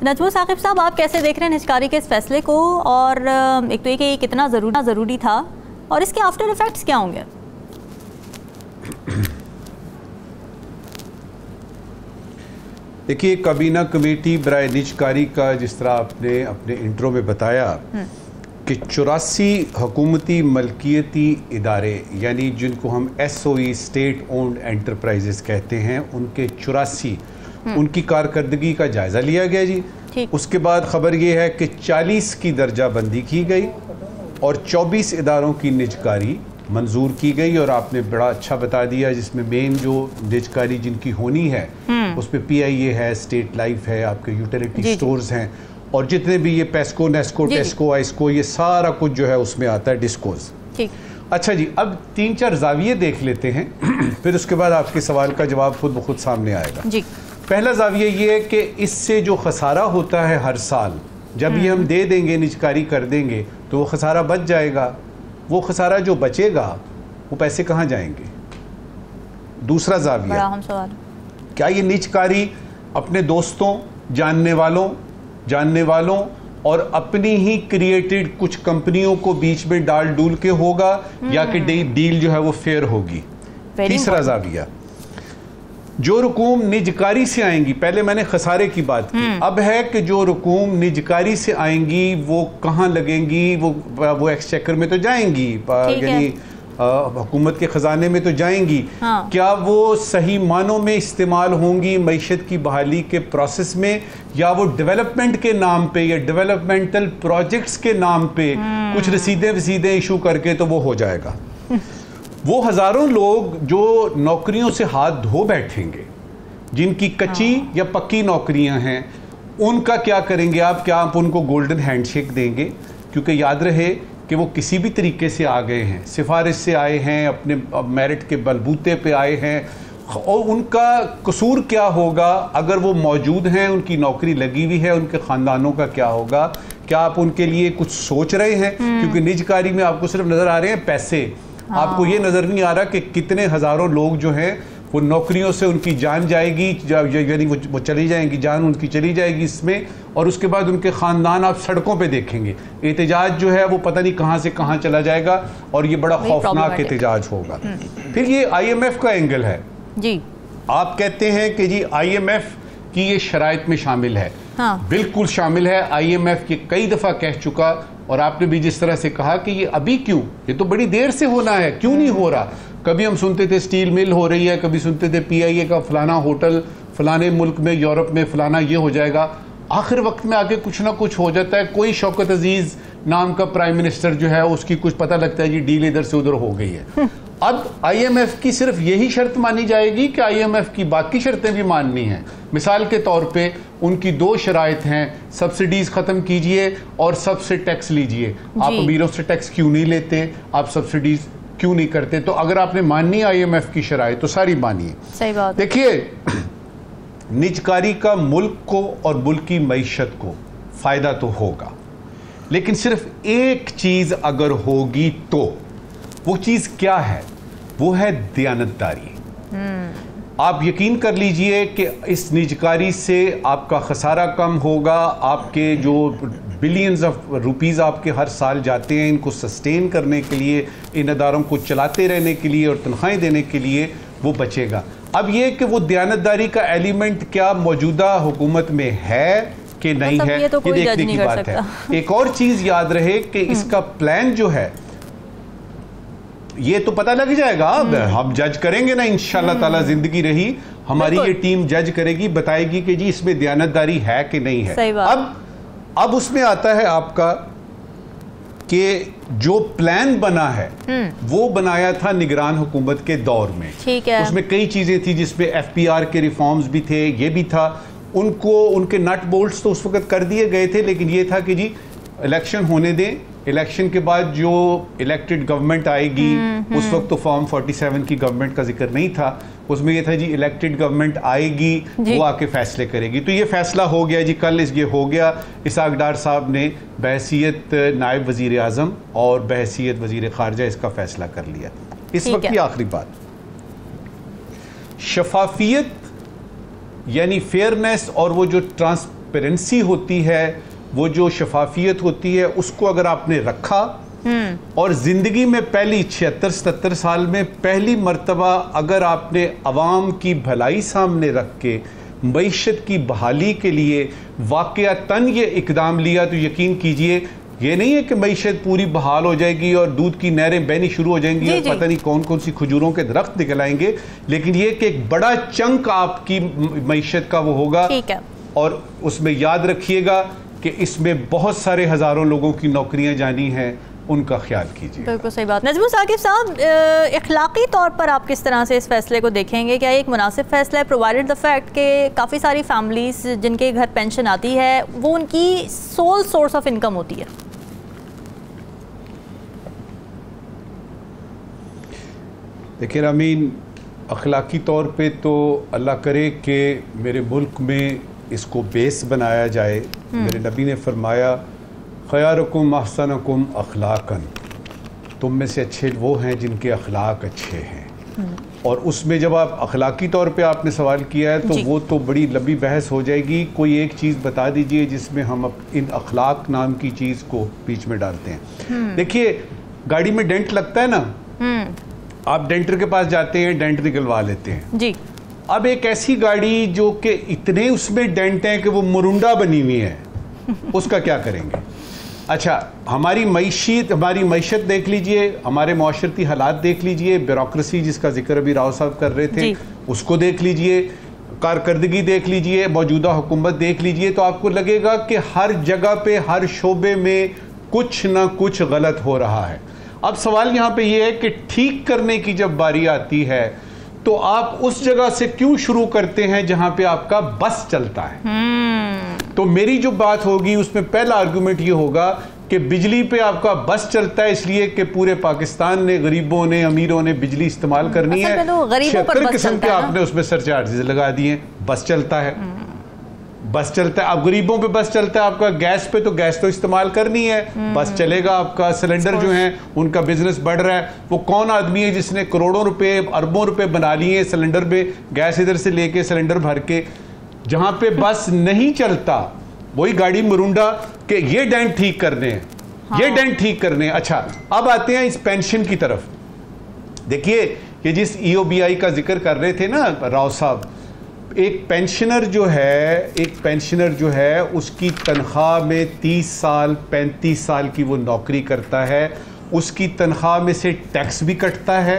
नजमू साकिब साहब, आप कैसे देख रहे हैं निजकारी के इस फैसले को, और एक तो ये कि कितना ज़रूरी था और इसके आफ्टर इफेक्ट्स क्या होंगे? देखिए, काबीना कमेटी बराए निजकारी का जिस तरह आपने अपने इंट्रो में बताया कि 84 हुकूमती मलकियती इदारे यानी जिनको हम SOE स्टेट ओन्ड एंटरप्राइजेस कहते हैं, उनके 84 उनकी कारकर्दगी का जायज़ा लिया गया जी। उसके बाद ख़बर ये है कि 40 की दर्जाबंदी की गई और 24 इदारों की निजकारी मंजूर की गई। और आपने बड़ा अच्छा बता दिया, जिसमें मेन जो निजकारी जिनकी होनी है उसमें PIA है, स्टेट लाइफ है, आपके यूटिलिटी स्टोर्स हैं, और जितने भी ये पेस्को, नेस्को, टेस्को, आइस्को, ये सारा कुछ जो है उसमें आता है, डिस्कोज। अच्छा जी, अब 3-4 जाविये देख लेते हैं फिर उसके बाद आपके सवाल का जवाब खुद ब खुद सामने आएगा जी। पहला जाविया ये है कि इससे जो खसारा होता है हर साल, जब ये हम दे देंगे, निजकारी कर देंगे, तो वो खसारा बच जाएगा। वो खसारा जो बचेगा वो पैसे कहाँ जाएंगे? दूसरा जाविया, क्या ये निजकारी अपने दोस्तों, जानने वालों और अपनी ही क्रिएटेड कुछ कंपनियों को बीच में डाल डूल के होगा, या कि डील जो है वो फेयर होगी? तीसरा जाविया, जो रकूम निजकारी से आएंगी, पहले मैंने खसारे की बात की, अब है कि जो रकूम निजकारी से आएंगी वो कहाँ लगेंगी? वो एक्सचेकर में तो जाएंगी, यानी हुकूमत के खजाने में तो जाएंगी। हाँ। क्या वो सही मानों में इस्तेमाल होंगी मईशत की बहाली के प्रोसेस में, या वो डेवलपमेंट के नाम पे या डेवलपमेंटल प्रोजेक्ट्स के नाम पे कुछ रसीदें इशू करके तो वो हो जाएगा? वो हज़ारों लोग जो नौकरियों से हाथ धो बैठेंगे, जिनकी कच्ची या पक्की नौकरियां हैं, उनका क्या करेंगे आप? क्या आप उनको गोल्डन हैंडशेक देंगे? क्योंकि याद रहे कि वो किसी भी तरीके से आ गए हैं, सिफारिश से आए हैं, अपने मेरिट के बलबूते पे आए हैं, और उनका कसूर क्या होगा अगर वो मौजूद हैं, उनकी नौकरी लगी हुई है, उनके ख़ानदानों का क्या होगा? क्या आप उनके लिए कुछ सोच रहे हैं? क्योंकि निजकारी में आपको सिर्फ नज़र आ रहे हैं पैसे, आपको ये नज़र नहीं आ रहा कि कितने हज़ारों लोग जो हैं वो नौकरियों से उनकी जान जाएगी, यानी वो चली जाएंगी, जान उनकी चली जाएगी इसमें, और उसके बाद उनके ख़ानदान आप सड़कों पे देखेंगे। एहतजाज जो है वो पता नहीं कहाँ से कहाँ चला जाएगा, और ये बड़ा खौफनाक एहतजाज होगा। फिर ये IMF का एंगल है जी। आप कहते हैं कि जी IMF की ये शराइत में शामिल है। हाँ। बिल्कुल शामिल है। IMF ये कई दफ़ा कह चुका, और आपने भी जिस तरह से कहा कि ये अभी क्यों, ये तो बड़ी देर से होना है, क्यों नहीं हो रहा? कभी हम सुनते थे स्टील मिल हो रही है, कभी सुनते थे PIA का फलाना होटल फलाने मुल्क में, यूरोप में फलाना ये हो जाएगा। आखिर वक्त में आके कुछ ना कुछ हो जाता है। कोई शौकत अजीज नाम का प्राइम मिनिस्टर जो है, उसकी कुछ पता लगता है जी डील इधर से उधर हो गई है। अब IMF की सिर्फ यही शर्त मानी जाएगी कि IMF की बाकी शर्तें भी माननी हैं? मिसाल के तौर पे उनकी 2 शराइत हैं, सब्सिडीज ख़त्म कीजिए और सबसे टैक्स लीजिए। आप अमीरों से टैक्स क्यों नहीं लेते? आप सब्सिडीज क्यों नहीं करते? तो अगर आपने माननी IMF की शराइत तो सारी मानिए। सही बात। देखिए, निजकारी का मुल्क को और मुल्क की मईशत को फ़ायदा तो होगा, लेकिन सिर्फ एक चीज़ अगर होगी तो वो चीज़ क्या है? वो है दयानतदारी। आप यकीन कर लीजिए कि इस निजकारी से आपका खसारा कम होगा, आपके जो बिलियंस ऑफ रुपीज़ आपके हर साल जाते हैं इनको सस्टेन करने के लिए, इन अदारों को चलाते रहने के लिए और तनख्वाहें देने के लिए, वो बचेगा। अब ये कि वो दयानतदारी का एलिमेंट क्या मौजूदा हुकूमत में है कि नहीं है, ये देखने की बात है। एक और चीज़ याद रहे कि इसका प्लान जो है ये तो पता लग जाएगा, हम जज करेंगे ना इंशाल्लाह ताला, जिंदगी रही हमारी ये टीम जज करेगी, बताएगी कि जी इसमें दयानतदारी है कि नहीं है। अब उसमें आता है आपका कि जो प्लान बना है वो बनाया था निगरान हुकूमत के दौर में। ठीक है। उसमें कई चीजें थी, जिसमें FPR के रिफॉर्म्स भी थे, ये भी था। उनको उनके नट बोल्ट्स तो उस वक्त कर दिए गए थे, लेकिन ये था कि जी इलेक्शन होने दें, इलेक्शन के बाद जो इलेक्टेड गवर्नमेंट आएगी, उस वक्त तो फॉर्म 47 की गवर्नमेंट का जिक्र नहीं था, उसमें ये था जी इलेक्टेड गवर्नमेंट आएगी, वो आके फैसले करेगी। तो ये फैसला हो गया जी, कल ये हो गया। इसहाक डार साहब ने बहैसियत नायब वजीर आज़म और बहैसियत वजीर खारजा इसका फैसला कर लिया। इस वक्त की आखिरी बात, शफाफियत यानी फेयरनेस और वो जो ट्रांसपेरेंसी होती है, वो जो शफाफियत होती है, उसको अगर आपने रखा और ज़िंदगी में पहली 76-77 साल में पहली मर्तबा अगर आपने अवाम की भलाई सामने रख के मईशत की बहाली के लिए वाक़यातन ये इकदाम लिया, तो यकीन कीजिए ये नहीं है कि मईशत पूरी बहाल हो जाएगी और दूध की नहरें बहनी शुरू हो जाएंगी और पता नहीं कौन कौन सी खजूरों के दरख्त निकल आएंगे, लेकिन ये कि एक बड़ा चंक आपकी मईशत का वो होगा। और उसमें याद रखिएगा कि इसमें बहुत सारे हज़ारों लोगों की नौकरियां जानी हैं, उनका ख्याल कीजिए। बिल्कुल सही बात। नजमुल साकिब साहब, इखलाकी तौर पर आप किस तरह से इस फैसले को देखेंगे? क्या एक मुनासिब फैसला है, प्रोवाइडेड द फैक्ट कि काफ़ी सारी फैमिलीज जिनके घर पेंशन आती है वो उनकी सोल सोर्स ऑफ इनकम होती है? देखिए रामीन, अखलाकी तौर पे तो अल्लाह करे कि मेरे मुल्क में इसको बेस बनाया जाए। मेरे नबी ने फरमाया, खयारुकुम अहसनुकुम अखलाकन, तुम में से अच्छे वो हैं जिनके अखलाक अच्छे हैं। और उसमें जब आप अखलाकी तौर पे आपने सवाल किया है तो वो तो बड़ी लंबी बहस हो जाएगी। कोई एक चीज़ बता दीजिए जिसमें हम इन अखलाक नाम की चीज़ को बीच में डालते हैं। देखिए, गाड़ी में डेंट लगता है ना, आप डेंटर के पास जाते हैं, डेंट निकलवा लेते हैं जी। अब एक ऐसी गाड़ी जो कि इतने उसमें डेंट हैं कि वो मुरुंडा बनी हुई है, उसका क्या करेंगे? अच्छा, हमारी मईशत देख लीजिए, हमारे माशरती हालात देख लीजिए, ब्यूरोक्रेसी जिसका जिक्र अभी राव साहब कर रहे थे उसको देख लीजिए, कारकर्दगी देख लीजिए, मौजूदा हुकूमत देख लीजिए, तो आपको लगेगा कि हर जगह पे हर शोबे में कुछ ना कुछ गलत हो रहा है। अब सवाल यहाँ पे ये है कि ठीक करने की जब बारी आती है तो आप उस जगह से क्यों शुरू करते हैं जहां पे आपका बस चलता है? तो मेरी जो बात होगी उसमें पहला आर्गुमेंट ये होगा कि बिजली पे आपका बस चलता है इसलिए कि पूरे पाकिस्तान ने, गरीबों ने, अमीरों ने बिजली इस्तेमाल करनी है, 76 किस्म के आपने उसमें सरचार्जेस लगा दिए, बस चलता है। बस चलता है, अब गरीबों पे बस चलता है, आपका गैस पे तो गैस तो इस्तेमाल करनी है, बस चलेगा। आपका सिलेंडर जो है उनका बिजनेस बढ़ रहा है। वो कौन आदमी है जिसने करोड़ों रुपए, अरबों रुपए बना लिए सिलेंडर पे, गैस इधर से लेके सिलेंडर भर के? जहां पे बस नहीं चलता वही गाड़ी मुरुंडा के ये डेंट ठीक करने हैं, ये डेंट ठीक करने हैं। अच्छा, अब आते हैं इस पेंशन की तरफ। देखिए, ये जिस EOBI का जिक्र कर रहे थे ना राव साहब, एक पेंशनर जो है उसकी तनख्वाह में 30 साल 35 साल की वो नौकरी करता है, उसकी तनख्वाह में से टैक्स भी कटता है,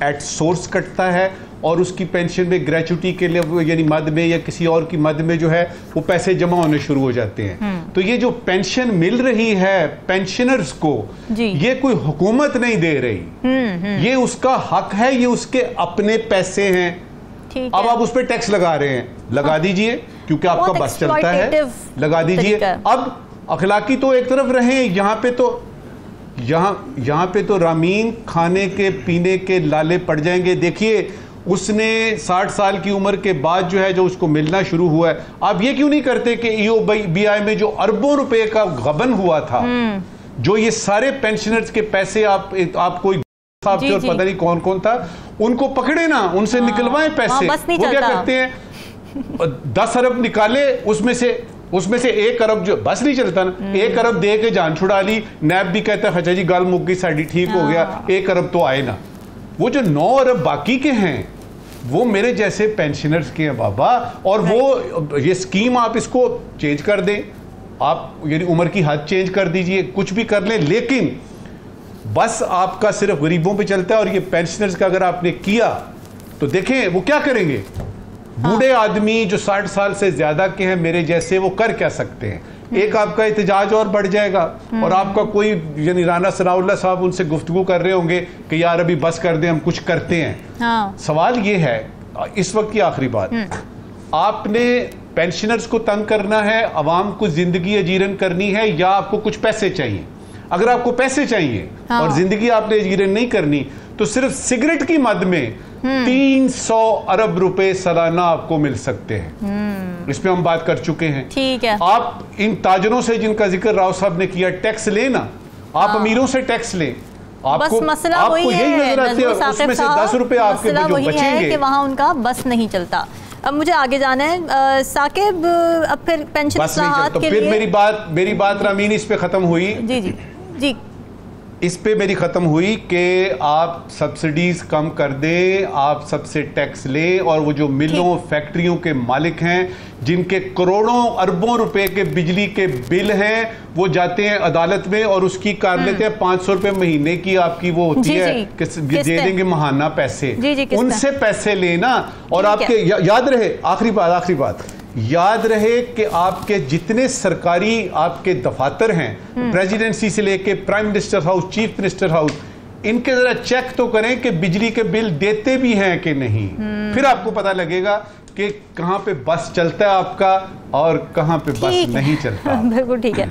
एट सोर्स कटता है, और उसकी पेंशन में ग्रेचुटी के लिए यानी मद में या किसी और की मद में जो है वो पैसे जमा होने शुरू हो जाते हैं। तो ये जो पेंशन मिल रही है पेंशनर्स को, ये कोई हुकूमत नहीं दे रही, ये उसका हक है, ये उसके अपने पैसे हैं। अब आप उस पर टैक्स लगा रहे हैं, लगा दीजिए, क्योंकि आपका बस चलता है, लगा दीजिए। अब अखलाकी तो एक तरफ रहे, यहाँ पे तो रामीन खाने के पीने के लाले पड़ जाएंगे। देखिए, उसने 60 साल की उम्र के बाद जो है जो उसको मिलना शुरू हुआ है, आप ये क्यों नहीं करते कि EOBI में जो अरबों रुपए का गबन हुआ था, जो ये सारे पेंशनर्स के पैसे आप कोई साहब थे और पता नहीं कौन कौन था, उनको पकड़े ना, उनसे निकलवाएं पैसे। वो क्या करते हैं, 10 अरब निकाले, उसमें से 1 अरब जो बस नहीं चलता ना, 1 अरब दे के जान छुड़ा ली। नैब भी कहता है अच्छा जी गाल मुक गई साड़ी, ठीक हो गया, 1 अरब तो आए ना। वो जो 9 अरब बाकी के हैं वो मेरे जैसे पेंशनर्स के हैं बाबा। और वो ये स्कीम आप इसको चेंज कर दें, आप यानी उम्र की हद चेंज कर दीजिए, कुछ भी कर लें, लेकिन बस आपका सिर्फ गरीबों पे चलता है। और ये पेंशनर्स का अगर आपने किया तो देखें वो क्या करेंगे। बूढ़े आदमी जो 60 साल से ज्यादा के हैं मेरे जैसे, वो कर क्या सकते हैं? एक आपका एहतजाज और बढ़ जाएगा, और आपका कोई यानी राना सनाउल्लाह साहब उनसे गुफ्तगू कर रहे होंगे कि यार अभी बस कर दें, हम कुछ करते हैं। सवाल ये है, इस वक्त की आखिरी बात, आपने पेंशनर्स को तंग करना है, अवाम को जिंदगी अजीरन करनी है, या आपको कुछ पैसे चाहिए? अगर आपको पैसे चाहिए और जिंदगी आपने अजीरन नहीं करनी, तो सिर्फ सिगरेट की मद में 300 अरब रुपए सालाना आपको मिल सकते हैं। इस पे हम बात कर चुके हैं। ठीक है। आप इन ताजरों से जिनका जिक्र राव साहब ने किया, टैक्स लेना, आप अमीरों से टैक्स लें, आपको मसला आपको यही नजर आती है, उसमें से 10 रुपए आपके जो बचेंगे, कि वहां उनका बस नहीं चलता। अब मुझे आगे जाना है साकिब, अब फिर पेंशन इस्लाहात के फिर लिए मेरी बात रामीन इस पे खत्म हुई। जी जी जी, इस पे मेरी ख़त्म हुई कि आप सब्सिडीज कम कर दें, आप सबसे टैक्स लें, और वो जो मिलों फैक्ट्रियों के मालिक हैं जिनके करोड़ों अरबों रुपए के बिजली के बिल हैं, वो जाते हैं अदालत में और उसकी कार लेते हैं 500 रुपए महीने की आपकी वो होती है कि दे देंगे महाना पैसे, उनसे पैसे लेना। और आपके याद रहे, आखिरी बात याद रहे कि आपके जितने सरकारी आपके दफातर हैं, प्रेसिडेंसी से लेके prime minister house, chief minister house, इनके जरा चेक तो करें कि बिजली के बिल देते भी हैं कि नहीं। फिर आपको पता लगेगा कि कहां पे बस चलता है आपका और कहां पे बस नहीं चलता। बिल्कुल ठीक है।